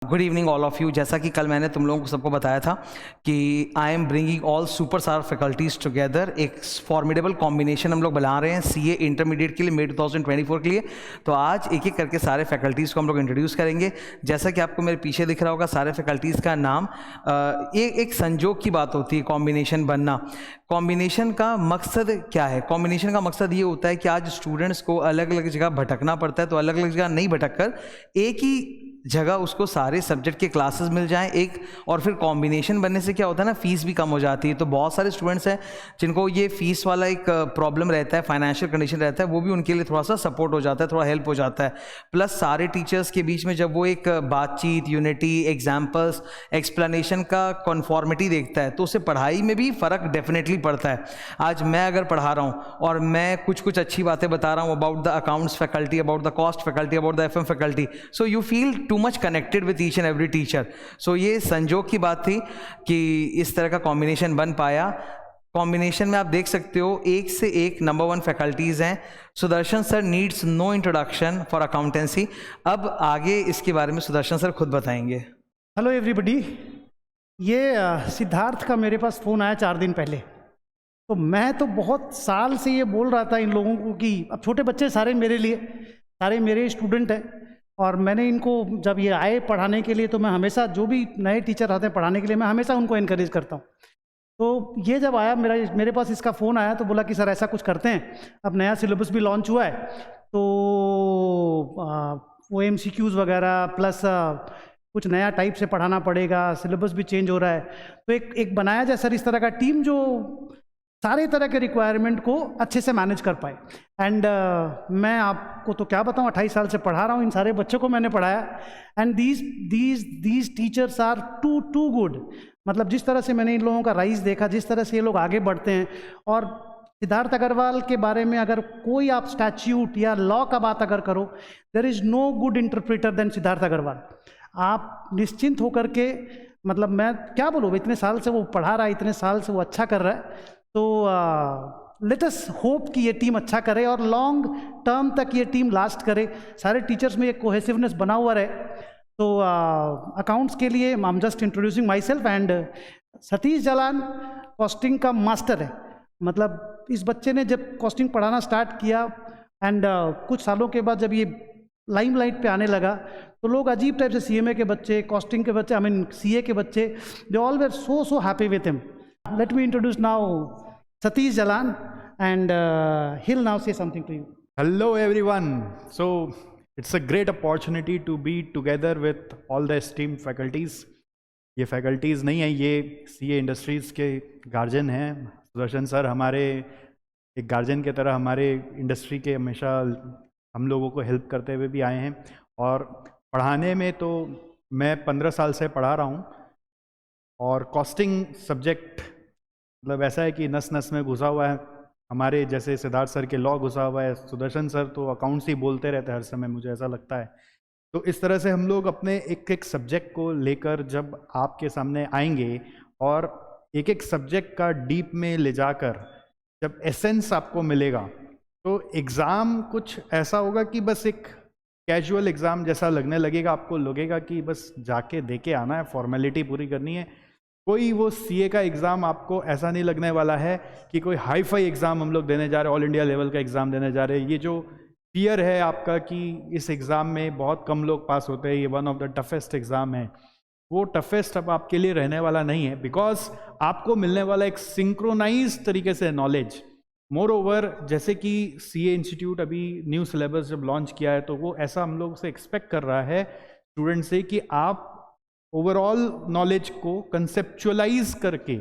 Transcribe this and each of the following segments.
Good evening all of you. जैसा कि कल मैंने तुम लोगों को सबको बताया था कि I am bringing all super star faculties together, एक फॉर्मिडेबल कॉम्बिनेशन हम लोग बना रहे हैं सीए इंटरमीडिएट के लिए, मे 2024 के लिए। तो आज एक एक करके सारे फैकल्टीज़ को हम लोग इंट्रोड्यूस करेंगे। जैसा कि आपको मेरे पीछे दिख रहा होगा सारे फैकल्टीज़ का नाम। एक संजोग की बात होती है कॉम्बिनेशन बनना। कॉम्बिनेशन का मकसद क्या है? कॉम्बिनेशन का मकसद ये होता है कि आज स्टूडेंट्स को अलग अलग जगह भटकना पड़ता है, तो अलग अलग जगह नहीं भटक कर एक ही जगह उसको सारे सब्जेक्ट के क्लासेस मिल जाएं एक। और फिर कॉम्बिनेशन बनने से क्या होता है ना, फीस भी कम हो जाती है। तो बहुत सारे स्टूडेंट्स हैं जिनको ये फीस वाला एक प्रॉब्लम रहता है, फाइनेंशियल कंडीशन रहता है, वो भी उनके लिए थोड़ा सा सपोर्ट हो जाता है, थोड़ा हेल्प हो जाता है। प्लस सारे टीचर्स के बीच में जब वो एक बातचीत, यूनिटी, एग्जाम्पल्स, एक्सप्लेनेशन का कॉन्फॉर्मिटी देखता है तो उससे पढ़ाई में भी फ़र्क डेफिनेटली पड़ता है। आज मैं अगर पढ़ा रहा हूँ और मैं कुछ अच्छी बातें बता रहा हूँ about the accounts faculty, about the cost faculty, about the FM faculty, so you feel too much connected with each and every teacher. So ये संजोग की बात थी कि इस तरह का कॉम्बिनेशन बन पाया। कॉम्बिनेशन में आप देख सकते हो एक से एक नंबर 1 फैकल्टीज़ हैं। Sudarshan sir needs no introduction for accountancy. अब आगे इसके बारे में सुदर्शन सर खुद बताएंगे। Hello everybody. ये सिद्धार्थ का मेरे पास फ़ोन आया 4 दिन पहले। तो मैं तो बहुत साल से ये बोल रहा था इन लोगों को कि अब छोटे बच्चे सारे मेरे लिए, सारे मेरे स्टूडेंट हैं, और मैंने इनको जब ये आए पढ़ाने के लिए तो मैं हमेशा, जो भी नए टीचर आते हैं पढ़ाने के लिए, मैं हमेशा उनको इनकरेज करता हूँ। तो ये जब आया मेरे पास इसका फ़ोन आया तो बोला कि सर ऐसा कुछ करते हैं, अब नया सिलेबस भी लॉन्च हुआ है, तो वो MCQs वगैरह प्लस कुछ नया टाइप से पढ़ाना पड़ेगा, सिलेबस भी चेंज हो रहा है, तो एक बनाया जाए सर इस तरह का टीम जो सारे तरह के रिक्वायरमेंट को अच्छे से मैनेज कर पाए। एंड मैं आपको तो क्या बताऊं, 28 साल से पढ़ा रहा हूं, इन सारे बच्चों को मैंने पढ़ाया, and these teachers are too good. मतलब जिस तरह से मैंने इन लोगों का राइज देखा, जिस तरह से ये लोग आगे बढ़ते हैं, और सिद्धार्थ अग्रवाल के बारे में अगर कोई आप स्टैच्यूट या लॉ का बात अगर करो, there is no good interpreter than Siddharth Agarwal. आप निश्चिंत होकर के, मतलब मैं क्या बोलूँ, इतने साल से वो पढ़ा रहा है, इतने साल से वो अच्छा कर रहा है, तो लेट अस होप कि ये टीम अच्छा करे और लॉन्ग टर्म तक ये टीम लास्ट करे, सारे टीचर्स में एक कोहेसिवनेस बना हुआ रहे। तो अकाउंट्स के लिए I am just introducing my self, and Satish Jalan costing का मास्टर है। मतलब इस बच्चे ने जब कॉस्टिंग पढ़ाना स्टार्ट किया, एंड कुछ सालों के बाद जब ये लाइमलाइट पे आने लगा, तो लोग अजीब टाइप से CMA के बच्चे, कॉस्टिंग के बच्चे, CA के बच्चे, they all where so happy with him. Let me introduce now Satish Jalan, and he'll now say something to you. Hello everyone. So it's a great opportunity to be together with all the esteemed faculties. ये faculties नहीं है, ये CA industries के guardian हैं। Sudarshan sir हमारे एक guardian की तरह हमारे इंडस्ट्री के हमेशा हम लोगों को हेल्प करते हुए भी आए हैं, और पढ़ाने में तो मैं 15 साल से पढ़ा रहा हूँ, और कॉस्टिंग सब्जेक्ट मतलब ऐसा है कि नस नस में घुसा हुआ है। हमारे जैसे सिद्धार्थ सर के लॉ घुसा हुआ है, सुदर्शन सर तो अकाउंट्स ही बोलते रहते हैं हर समय, मुझे ऐसा लगता है। तो इस तरह से हम लोग अपने एक एक सब्जेक्ट को लेकर जब आपके सामने आएंगे और एक एक सब्जेक्ट का डीप में ले जाकर जब एसेंस आपको मिलेगा, तो एग्ज़ाम कुछ ऐसा होगा कि बस एक कैजुअल एग्ज़ाम जैसा लगने लगेगा। आपको लगेगा कि बस जाके दे के आना है, फॉर्मेलिटी पूरी करनी है। कोई वो CA का एग्ज़ाम आपको ऐसा नहीं लगने वाला है कि कोई हाई फाई एग्ज़ाम हम लोग देने जा रहे हैं, ऑल इंडिया लेवल का एग्ज़ाम देने जा रहे हैं। ये जो फियर है आपका कि इस एग्ज़ाम में बहुत कम लोग पास होते हैं, ये one of the toughest exam है, वो टफेस्ट अब आपके लिए रहने वाला नहीं है, बिकॉज आपको मिलने वाला एक सिंक्रोनाइज तरीके से नॉलेज। मोर ओवर, जैसे कि CA इंस्टीट्यूट अभी न्यू सिलेबस जब लॉन्च किया है, तो वो ऐसा हम लोग से एक्सपेक्ट कर रहा है स्टूडेंट से कि आप ओवरऑल नॉलेज को कंसेप्चुअलाइज करके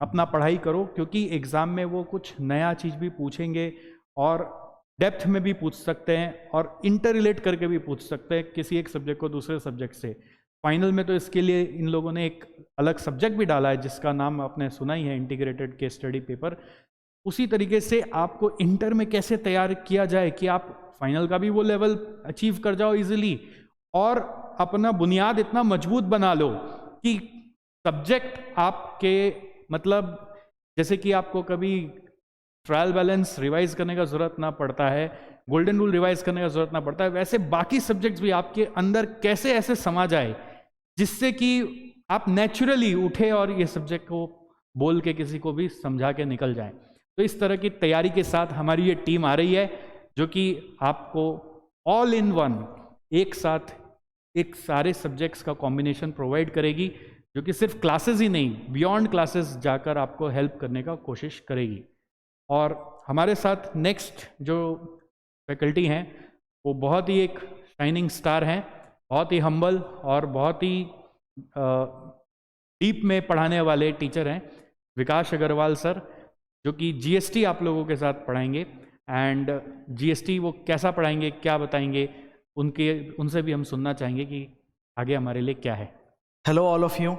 अपना पढ़ाई करो, क्योंकि एग्ज़ाम में वो कुछ नया चीज़ भी पूछेंगे और डेप्थ में भी पूछ सकते हैं और इंटर रिलेट करके भी पूछ सकते हैं किसी एक सब्जेक्ट को दूसरे सब्जेक्ट से। फाइनल में तो इसके लिए इन लोगों ने एक अलग सब्जेक्ट भी डाला है जिसका नाम आपने सुना ही है, इंटीग्रेटेड केस स्टडी पेपर। उसी तरीके से आपको इंटर में कैसे तैयार किया जाए कि आप फाइनल का भी वो लेवल अचीव कर जाओ इजीली, और अपना बुनियाद इतना मजबूत बना लो कि सब्जेक्ट आपके, मतलब जैसे कि आपको कभी ट्रायल बैलेंस रिवाइज करने का ज़रूरत ना पड़ता है, गोल्डन रूल रिवाइज करने का ज़रूरत ना पड़ता है, वैसे बाकी सब्जेक्ट्स भी आपके अंदर कैसे ऐसे समा जाए जिससे कि आप नेचुरली उठे और ये सब्जेक्ट को बोल के किसी को भी समझा के निकल जाएं। तो इस तरह की तैयारी के साथ हमारी ये टीम आ रही है जो कि आपको ऑल इन वन एक साथ एक सारे सब्जेक्ट्स का कॉम्बिनेशन प्रोवाइड करेगी, जो कि सिर्फ क्लासेस ही नहीं, बियॉन्ड क्लासेस जाकर आपको हेल्प करने का कोशिश करेगी। और हमारे साथ नेक्स्ट जो फैकल्टी हैं वो बहुत ही एक शाइनिंग स्टार हैं, बहुत ही हम्बल और बहुत ही डीप में पढ़ाने वाले टीचर हैं, विकास अग्रवाल सर, जो कि जीएसटी आप लोगों के साथ पढ़ाएंगे। एंड जीएसटी वो कैसा पढ़ाएंगे, क्या बताएंगे, उनसे भी हम सुनना चाहेंगे कि आगे हमारे लिए क्या है। Hello all of you.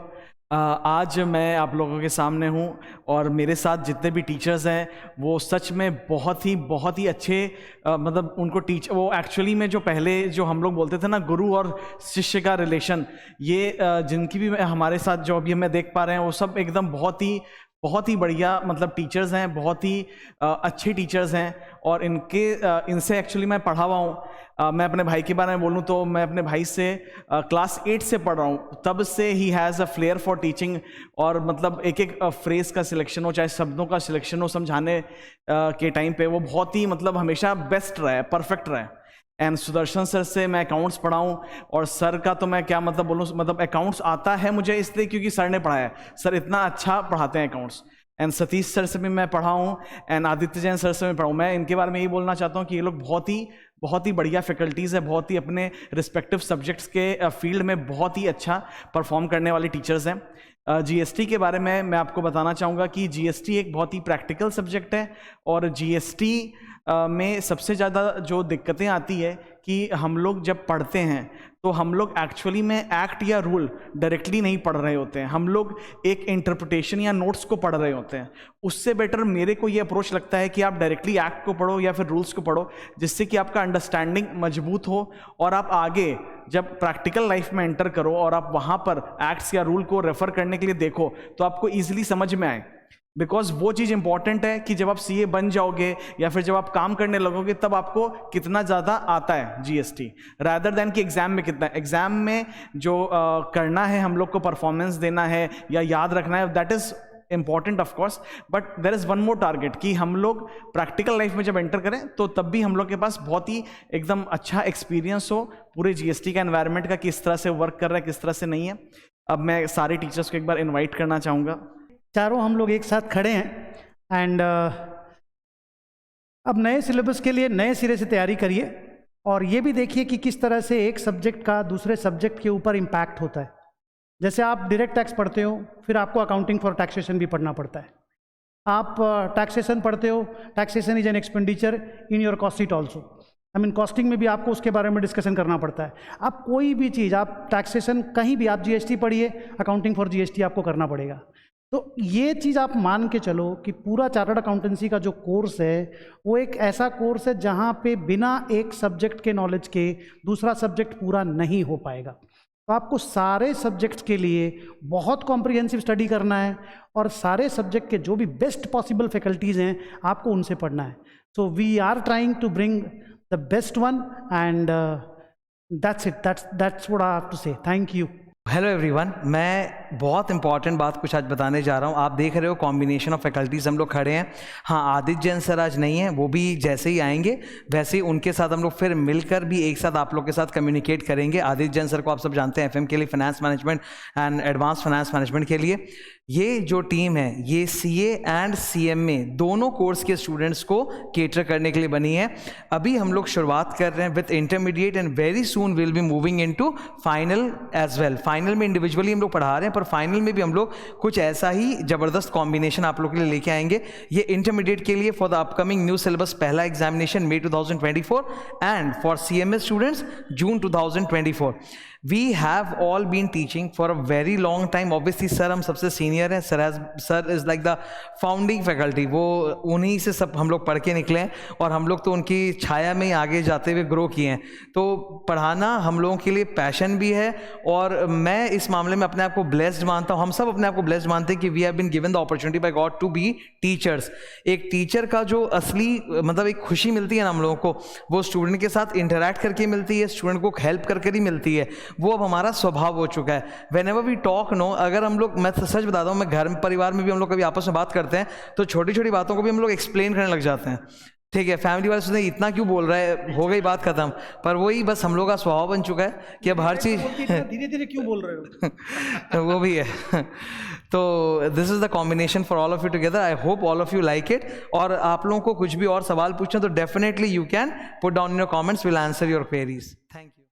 आज मैं आप लोगों के सामने हूँ और मेरे साथ जितने भी टीचर्स हैं वो सच में बहुत ही अच्छे, मतलब उनको वो एक्चुअली में जो पहले जो हम लोग बोलते थे ना गुरु और शिष्य का रिलेशन, ये जिनकी भी हमारे साथ जो अभी हमें देख पा रहे हैं वो सब एकदम बहुत ही बढ़िया मतलब टीचर्स हैं, बहुत ही अच्छे टीचर्स हैं। और इनसे एक्चुअली मैं पढ़ा हुआ हूँ। मैं अपने भाई के बारे में बोलूँ तो मैं अपने भाई से क्लास 8 से पढ़ रहा हूँ, तब से he has a flare for teaching. और मतलब एक फ्रेज का सिलेक्शन हो, चाहे शब्दों का सिलेक्शन हो समझाने के टाइम पे, वो बहुत ही मतलब हमेशा बेस्ट रहा है, परफेक्ट रहा है। एंड सुदर्शन सर से मैं अकाउंट्स पढ़ाऊँ, और सर का तो मैं क्या मतलब बोलूँ, मतलब अकाउंट्स आता है मुझे इसलिए क्योंकि सर ने पढ़ाया है, सर इतना अच्छा पढ़ाते हैं अकाउंट्स। एंड सतीश सर से भी मैं पढ़ा हूँ, एंड आदित्य जैन सर से मैं पढ़ा हूँ। मैं इनके बारे में यही बोलना चाहता हूँ कि ये लोग बहुत ही बढ़िया फैकल्टीज़ है, बहुत ही अपने रिस्पेक्टिव सब्जेक्ट्स के फील्ड में बहुत ही अच्छा परफॉर्म करने वाले टीचर्स हैं। जीएसटी के बारे में मैं आपको बताना चाहूँगा कि जीएसटी एक बहुत ही प्रैक्टिकल सब्जेक्ट है, और जीएसटी में सबसे ज़्यादा जो दिक्कतें आती है कि हम लोग जब पढ़ते हैं तो हम लोग एक्चुअली में एक्ट या रूल डायरेक्टली नहीं पढ़ रहे होते हैं, हम लोग एक इंटरप्रिटेशन या नोट्स को पढ़ रहे होते हैं। उससे बेटर मेरे को ये अप्रोच लगता है कि आप डायरेक्टली एक्ट को पढ़ो या फिर रूल्स को पढ़ो, जिससे कि आपका अंडरस्टैंडिंग मजबूत हो और आप आगे जब प्रैक्टिकल लाइफ में एंटर करो और आप वहाँ पर एक्ट्स या रूल को रेफर करने के लिए देखो तो आपको ईजिली समझ में आए। बिकॉज वो चीज़ इंपॉर्टेंट है कि जब आप सीए बन जाओगे या फिर जब आप काम करने लगोगे तब आपको कितना ज़्यादा आता है जीएसटी, रादर देन कि एग्जाम में कितना। एग्जाम में जो करना है हम लोग को, परफॉर्मेंस देना है या याद रखना है, that is important of course, but there is one more target कि हम लोग प्रैक्टिकल लाइफ में जब एंटर करें तो तब भी हम लोग के पास बहुत ही एकदम अच्छा एक्सपीरियंस हो पूरे जीएसटी का एनवायरनमेंट का, किस तरह से वर्क कर रहा है, किस तरह से नहीं है। अब मैं सारे टीचर्स को एक बार इन्वाइट करना चाहूँगा। चारों हम लोग एक साथ खड़े हैं एंड अब नए सिलेबस के लिए नए सिरे से तैयारी करिए, और ये भी देखिए कि किस तरह से एक सब्जेक्ट का दूसरे सब्जेक्ट के ऊपर इम्पैक्ट होता है। जैसे आप डायरेक्ट टैक्स पढ़ते हो, फिर आपको अकाउंटिंग फॉर टैक्सेशन भी पढ़ना पड़ता है। आप टैक्सेशन पढ़ते हो, taxation is an expenditure in your cost sheet also. I mean costing में भी आपको उसके बारे में डिस्कशन करना पड़ता है। आप कोई भी चीज़, आप टैक्सेशन कहीं भी, आप जीएसटी पढ़िए, अकाउंटिंग फॉर जीएसटी आपको करना पड़ेगा। तो ये चीज़ आप मान के चलो कि पूरा चार्टर्ड अकाउंटेंसी का जो कोर्स है वो एक ऐसा कोर्स है जहाँ पे बिना एक सब्जेक्ट के नॉलेज के दूसरा सब्जेक्ट पूरा नहीं हो पाएगा। तो आपको सारे सब्जेक्ट्स के लिए बहुत कॉम्प्रिहेंसिव स्टडी करना है, और सारे सब्जेक्ट के जो भी बेस्ट पॉसिबल फैकल्टीज़ हैं आपको उनसे पढ़ना है। So we are trying to bring the best one, and that's it, that's what I have to say. Thank you. Hello everyone, मैं बहुत इंपॉर्टेंट बात कुछ आज बताने जा रहा हूँ। आप देख रहे हो कॉम्बिनेशन ऑफ फैकल्टीज़ हम लोग खड़े हैं। हाँ, आदित्य जैन सर आज नहीं है, वो भी जैसे ही आएंगे वैसे ही उनके साथ हम लोग फिर मिलकर भी एक साथ आप लोग के साथ कम्युनिकेट करेंगे। आदित्य जैन सर को आप सब जानते हैं, एफएम के लिए, finance management and advance finance management के लिए। ये जो टीम है ये सीए एंड सीएमए दोनों कोर्स के स्टूडेंट्स को केटर करने के लिए बनी है। अभी हम लोग शुरुआत कर रहे हैं with intermediate, and very soon will be moving into final as well. Final में इंडिविजुअली हम लोग पढ़ा रहे हैं, पर फाइनल में भी हम लोग कुछ ऐसा ही ज़बरदस्त कॉम्बिनेशन आप लोग के लिए लेके आएंगे। ये इंटरमीडिएट के लिए for the upcoming new syllabus पहला examination May 2024, and for CMA students June 2024। We have all been teaching for a very long time. Obviously sir हम सबसे सीनियर हैं, sir is like the founding faculty. वो उन्हीं से सब हम लोग पढ़ के निकले हैं, और हम लोग तो उनकी छाया में ही आगे जाते हुए ग्रो किए हैं। तो पढ़ाना हम लोगों के लिए पैशन भी है, और मैं इस मामले में अपने आप को ब्लेस्ड मानता हूँ। हम सब अपने आप को ब्लेस्ड मानते हैं कि we have been given the opportunity by God to be teachers. एक टीचर का जो असली मतलब एक खुशी मिलती है ना हम लोगों को, वो स्टूडेंट के साथ इंटरेक्ट करके मिलती है, स्टूडेंट को हेल्प करके ही मिलती है। वो अब हमारा स्वभाव हो चुका है। Whenever we talk no, अगर हम लोग, मैं सच बताता हूँ, मैं घर परिवार में भी हम लोग कभी आपस में बात करते हैं तो छोटी छोटी बातों को भी हम लोग एक्सप्लेन करने लग जाते हैं। ठीक है, फैमिली वाले सोचते हैं इतना क्यों बोल रहा है, हो गई बात खत्म। पर वही बस हम लोग का स्वभाव बन चुका है कि अब हर चीज़ धीरे धीरे क्यों बोल रहे हो? वो भी है। तो this is the combination for all of you together. I hope all of you like it. और आप लोगों को कुछ भी और सवाल पूछना तो definitely you can put down in your comments, will answer your queries. Thank you.